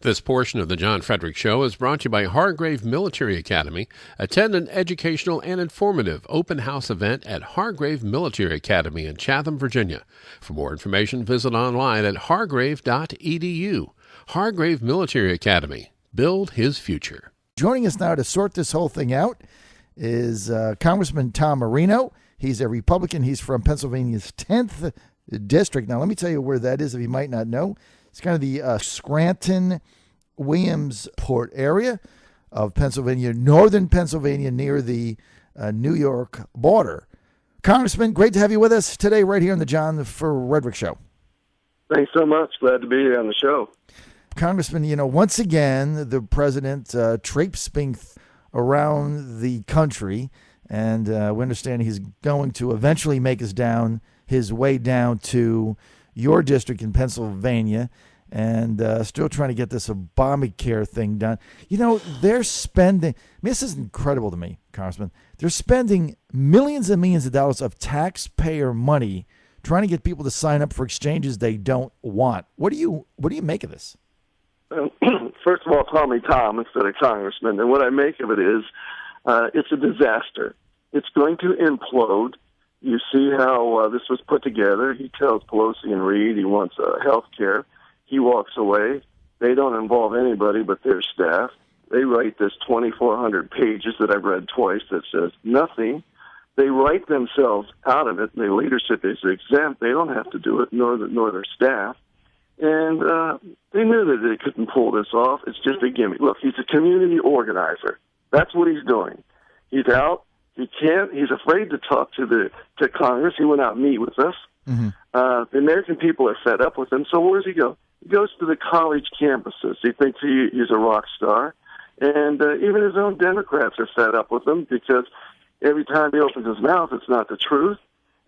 This portion of the John Fredericks Show is brought to you by Hargrave Military Academy. Attend an educational and informative open house event at Hargrave Military Academy in Chatham, Virginia. For more information, visit online at hargrave.edu. Hargrave Military Academy. Build his future. Joining us now to sort this whole thing out is Congressman Tom Marino. He's a Republican. He's from Pennsylvania's 10th district. Now, let me tell you where that is if you might not know. It's kind of the Scranton, Williamsport area of Pennsylvania, northern Pennsylvania, near the New York border. Congressman, great to have you with us today right here on the John Fredericks Show. Thanks so much. Glad to be here on the show. Congressman, once again, the president traipsing around the country, and we understand he's going to eventually make his way down to your district in Pennsylvania, and still trying to get this Obamacare thing done. They're spending, this is incredible to me, Congressman. They're spending millions and millions of dollars of taxpayer money trying to get people to sign up for exchanges they don't want. What do you make of this? First of all, call me Tom instead of Congressman. And what I make of it is it's a disaster. It's going to implode. You see how this was put together. He tells Pelosi and Reid he wants health care. He walks away. They don't involve anybody but their staff. They write this 2,400 pages that I've read twice that says nothing. They write themselves out of it. Their leadership is exempt. They don't have to do it, nor their staff. And they knew that they couldn't pull this off. It's just a gimmick. Look, he's a community organizer. That's what he's doing. He's out. He can't. He's afraid to talk to Congress. He went out and meet with us. Mm-hmm. The American people are fed up with him. So where does he go? He goes to the college campuses. He thinks he's a rock star. And even his own Democrats are fed up with him because every time he opens his mouth, it's not the truth.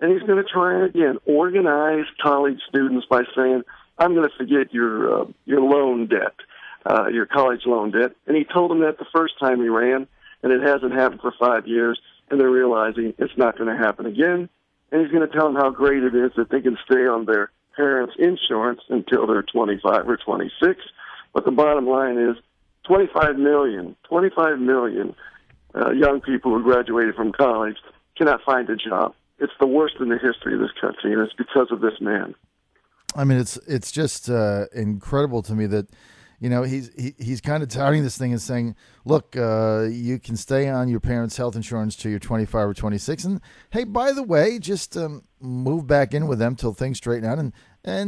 And he's going to try again, organize college students by saying, I'm going to forget your loan debt, your college loan debt. And he told them that the first time he ran, and it hasn't happened for 5 years. And they're realizing it's not going to happen again. And he's going to tell them how great it is that they can stay on their parents' insurance until they're 25 or 26. But the bottom line is 25 million young people who graduated from college cannot find a job. It's the worst in the history of this country, and it's because of this man. I mean, it's just incredible to me that, he's kind of touting this thing and saying, look, you can stay on your parents' health insurance till you're 25 or 26. And, hey, by the way, just move back in with them till things straighten out. And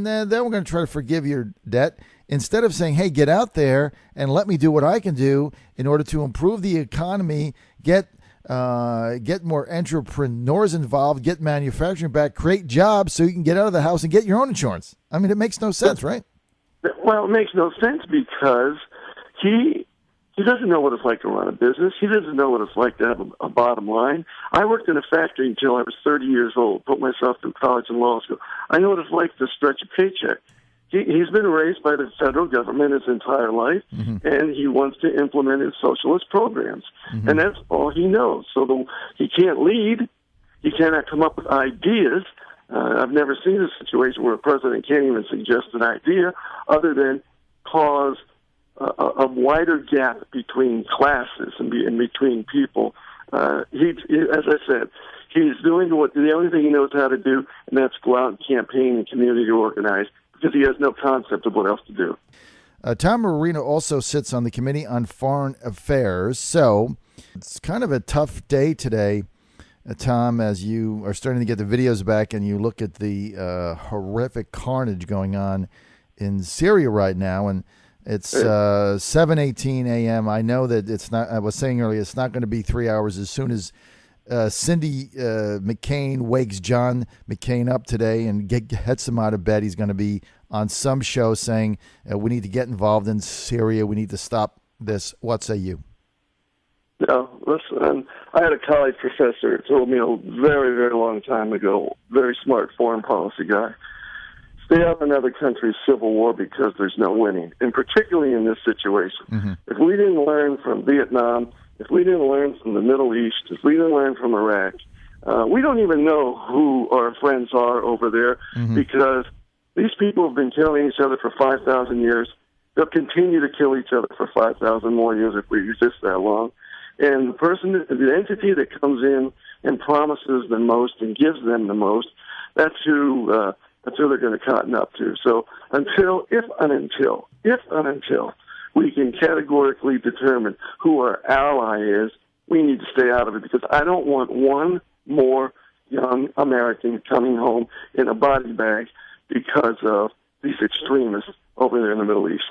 then we're going to try to forgive your debt. Instead of saying, hey, get out there and let me do what I can do in order to improve the economy, get more entrepreneurs involved, get manufacturing back, create jobs so you can get out of the house and get your own insurance. I mean, it makes no sense, right? Well, it makes no sense because he doesn't know what it's like to run a business. He doesn't know what it's like to have a bottom line. I worked in a factory until I was 30 years old, put myself through college and law school. I know what it's like to stretch a paycheck. He's been raised by the federal government his entire life, mm-hmm. and he wants to implement his socialist programs. Mm-hmm. And that's all he knows. So he can't lead. He cannot come up with ideas. I've never seen a situation where a president can't even suggest an idea other than cause a wider gap between classes and between people. As I said, he's doing the only thing he knows how to do, and that's go out and campaign and community organize, because he has no concept of what else to do. Tom Marino also sits on the Committee on Foreign Affairs, so it's kind of a tough day today, Tom, as you are starting to get the videos back and you look at the horrific carnage going on in Syria right now, and it's 7:18 a.m. I know that it's not. I was saying earlier, it's not going to be 3 hours. As soon as Cindy McCain wakes John McCain up today and gets him out of bed, he's going to be on some show saying we need to get involved in Syria. We need to stop this. What say you? No, listen, I had a college professor who told me a very, very long time ago, very smart foreign policy guy, stay out of another country's civil war because there's no winning, and particularly in this situation. Mm-hmm. If we didn't learn from Vietnam, if we didn't learn from the Middle East, if we didn't learn from Iraq, we don't even know who our friends are over there, mm-hmm. because these people have been killing each other for 5,000 years. They'll continue to kill each other for 5,000 more years if we resist that long. And the entity that comes in and promises the most and gives them the most, that's who they're going to cotton up to. So until we can categorically determine who our ally is, we need to stay out of it, because I don't want one more young American coming home in a body bag because of these extremists over there in the Middle East.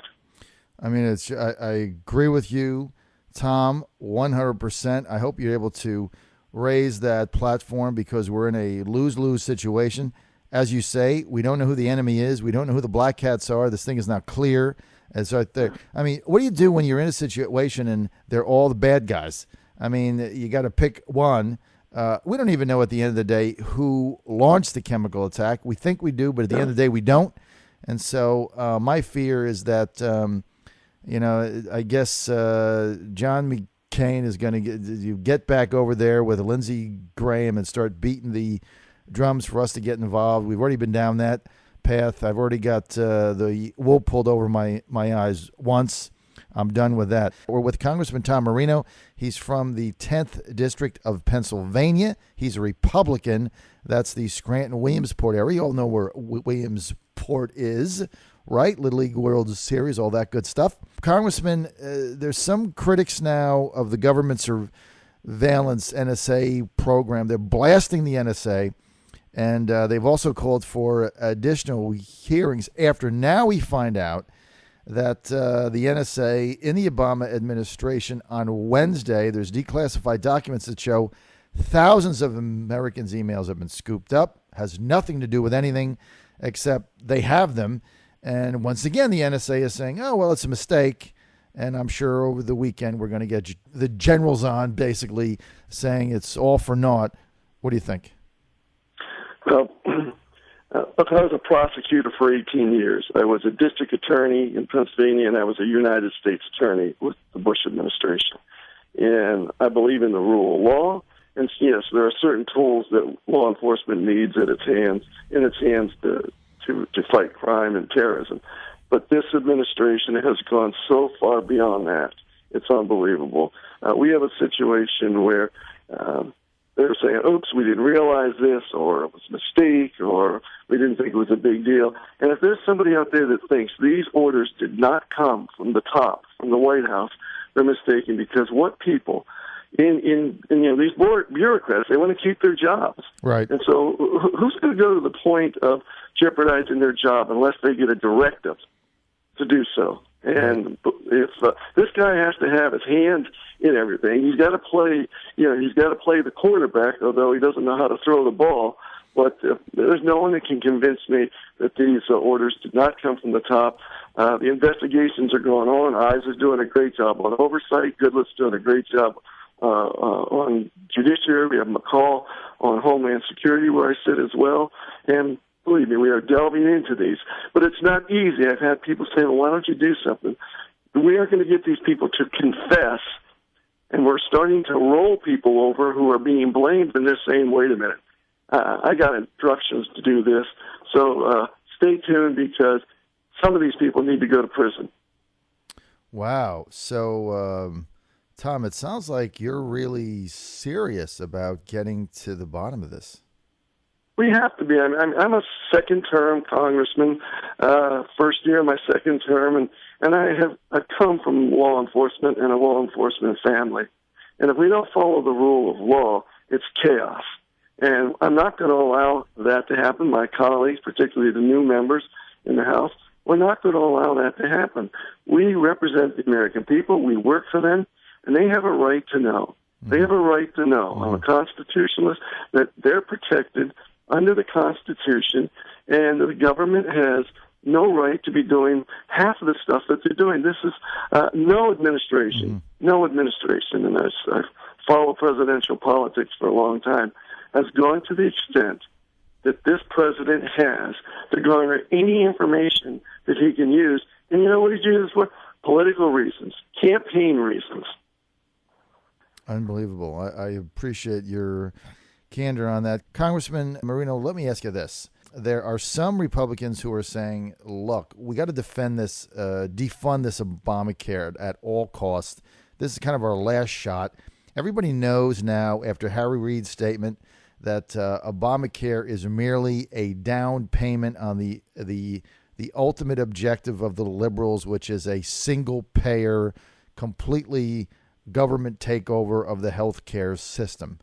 I mean, I agree with you, Tom, 100%. I hope you're able to raise that platform, because we're in a lose-lose situation. As you say, we don't know who the enemy is. We don't know who the black cats are. This thing is not clear. It's right there. I mean, what do you do when you're in a situation and they're all the bad guys? I mean, you got to pick one. We don't even know at the end of the day who launched the chemical attack. We think we do, but at the end of the day, we don't. And so my fear is that, I guess John McCain is going to get back over there with Lindsey Graham and start beating the drums for us to get involved. We've already been down that path. I've already got the wool pulled over my eyes once. I'm done with that. We're with Congressman Tom Marino. He's from the 10th District of Pennsylvania. He's a Republican. That's the Scranton-Williamsport area. You all know where Williamsport is, right? Little League World Series, all that good stuff. Congressman, there's some critics now of the government surveillance NSA program. They're blasting the NSA, and they've also called for additional hearings after now we find out that the NSA in the Obama administration on Wednesday, there's declassified documents that show thousands of Americans' emails have been scooped up. Has nothing to do with anything except they have them. And once again, the NSA is saying, oh, well, it's a mistake. And I'm sure over the weekend we're going to get the generals on basically saying it's all for naught. What do you think? Well, look, I was a prosecutor for 18 years. I was a district attorney in Pennsylvania, and I was a United States attorney with the Bush administration. And I believe in the rule of law. And yes, there are certain tools that law enforcement needs in its hands to fight crime and terrorism. But this administration has gone so far beyond that. It's unbelievable. We have a situation where they're saying, oops, we didn't realize this, or it was a mistake, or we didn't think it was a big deal. And if there's somebody out there that thinks these orders did not come from the top, from the White House, they're mistaken, because what people in these bureaucrats, they want to keep their jobs. Right. And so who's going to go to the point of jeopardizing their job unless they get a directive to do so? And if this guy has to have his hands in everything, he's got to play. He's got to play the quarterback, although he doesn't know how to throw the ball. But there's no one that can convince me that these orders did not come from the top. The investigations are going on. Eyes is doing a great job on oversight. Goodlet's doing a great job on judiciary. We have McCall on Homeland Security, where I sit as well. And believe me, we are delving into these. But it's not easy. I've had people say, well, why don't you do something? We are going to get these people to confess, and we're starting to roll people over who are being blamed, and they're saying, wait a minute, I got instructions to do this. So stay tuned, because some of these people need to go to prison. Wow. So, Tom, it sounds like you're really serious about getting to the bottom of this. We have to be. I'm a second-term congressman, first year of my second term, and I've come from law enforcement and a law enforcement family. And if we don't follow the rule of law, it's chaos. And I'm not going to allow that to happen. My colleagues, particularly the new members in the House, we're not going to allow that to happen. We represent the American people. We work for them, and they have a right to know. They have a right to know. I'm a constitutionalist, that they're protected under the Constitution, and the government has no right to be doing half of the stuff that they're doing. This is no administration, and I've followed presidential politics for a long time, has gone to the extent that this president has to garner any information that he can use. And you know what he's used for? Political reasons, campaign reasons. Unbelievable. I appreciate your candor on that. Congressman Marino, let me ask you this. there are some Republicans who are saying, look, we got to defend this, defund this Obamacare at all costs. This is kind of our last shot. Everybody knows now, after Harry Reid's statement, that Obamacare is merely a down payment on the ultimate objective of the liberals, which is a single-payer, completely government takeover of the health care system.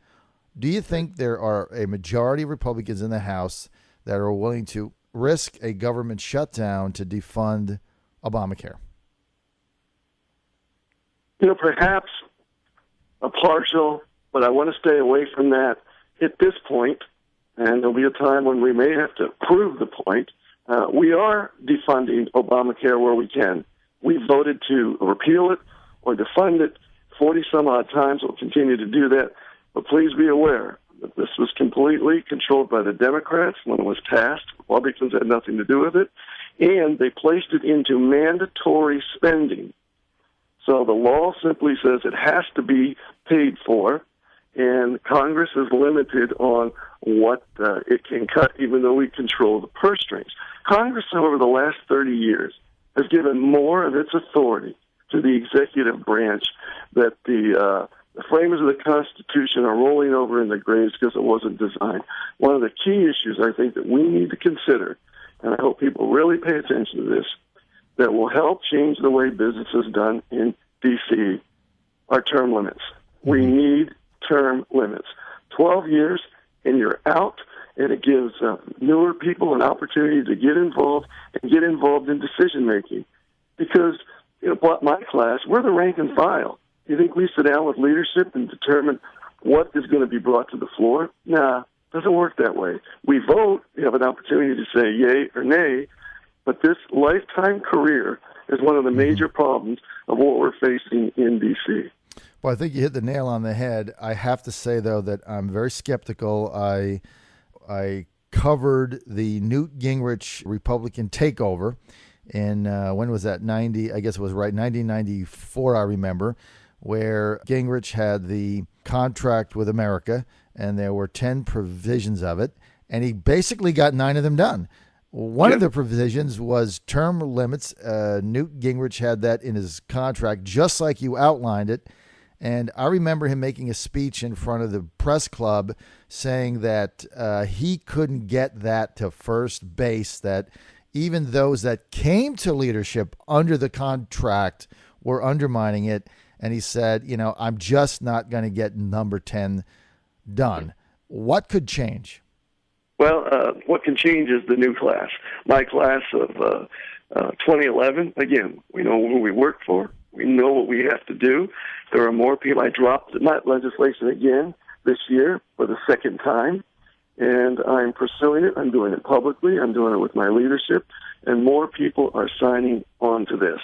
Do you think there are a majority of Republicans in the House that are willing to risk a government shutdown to defund Obamacare? Perhaps a partial, but I want to stay away from that at this point, and there'll be a time when we may have to prove the point. We are defunding Obamacare where we can. We voted to repeal it or defund it 40-some-odd times. We'll continue to do that. But please be aware that this was completely controlled by the Democrats when it was passed. Republicans had nothing to do with it. And they placed it into mandatory spending. So the law simply says it has to be paid for, and Congress is limited on what it can cut, even though we control the purse strings. Congress, over the last 30 years, has given more of its authority to the executive branch that the framers of the Constitution are rolling over in their graves because it wasn't designed. One of the key issues I think that we need to consider, and I hope people really pay attention to this, that will help change the way business is done in D.C. are term limits. We need term limits. 12 years and you're out, and it gives newer people an opportunity to get involved in decision-making. Because, my class, we're the rank and file. You think we sit down with leadership and determine what is going to be brought to the floor? Nah, doesn't work that way. We vote, we have an opportunity to say yay or nay, but this lifetime career is one of the major problems of what we're facing in D.C. Well, I think you hit the nail on the head. I have to say, though, that I'm very skeptical. I covered the Newt Gingrich Republican takeover in, when was that, 90, I guess it was right, 1994, I remember, where Gingrich had the contract with America, and there were 10 provisions of it, and he basically got 9 of them done. One of the provisions was term limits. Newt Gingrich had that in his contract, just like you outlined it. And I remember him making a speech in front of the press club saying that he couldn't get that to first base, that even those that came to leadership under the contract were undermining it. And he said, I'm just not going to get number 10 done. What could change? Well, what can change is the new class. My class of 2011, again, we know who we work for. We know what we have to do. There are more people. I dropped that legislation again this year for the second time, and I'm pursuing it. I'm doing it publicly. I'm doing it with my leadership, and more people are signing on to this.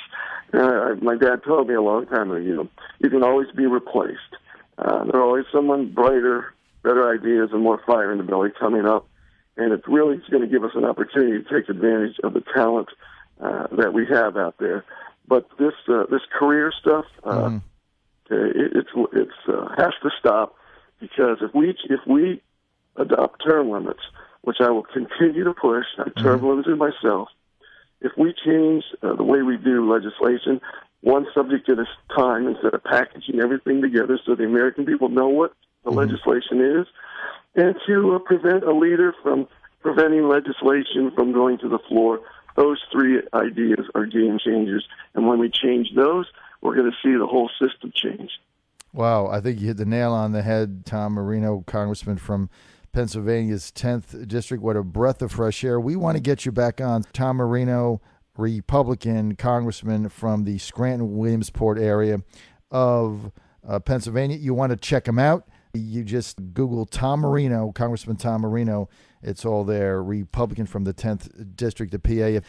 My dad told me a long time ago, you can always be replaced. There's always someone brighter, better ideas, and more fire in the belly coming up. And it's really going to give us an opportunity to take advantage of the talent that we have out there. But this career stuff, it has to stop, because if we adopt term limits, which I will continue to push, I'm term limited myself. If we change the way we do legislation, one subject at a time, instead of packaging everything together so the American people know what the legislation is, and to prevent a leader from preventing legislation from going to the floor. Those 3 ideas are game changers. And when we change those, we're going to see the whole system change. Wow, I think you hit the nail on the head, Tom Marino, Congressman from Pennsylvania's 10th District. What a breath of fresh air. We want to get you back on. Tom Marino, Republican Congressman from the Scranton-Williamsport area of Pennsylvania. You want to check him out? You just Google Tom Marino, Congressman Tom Marino. It's all there. Republican from the 10th District of PA.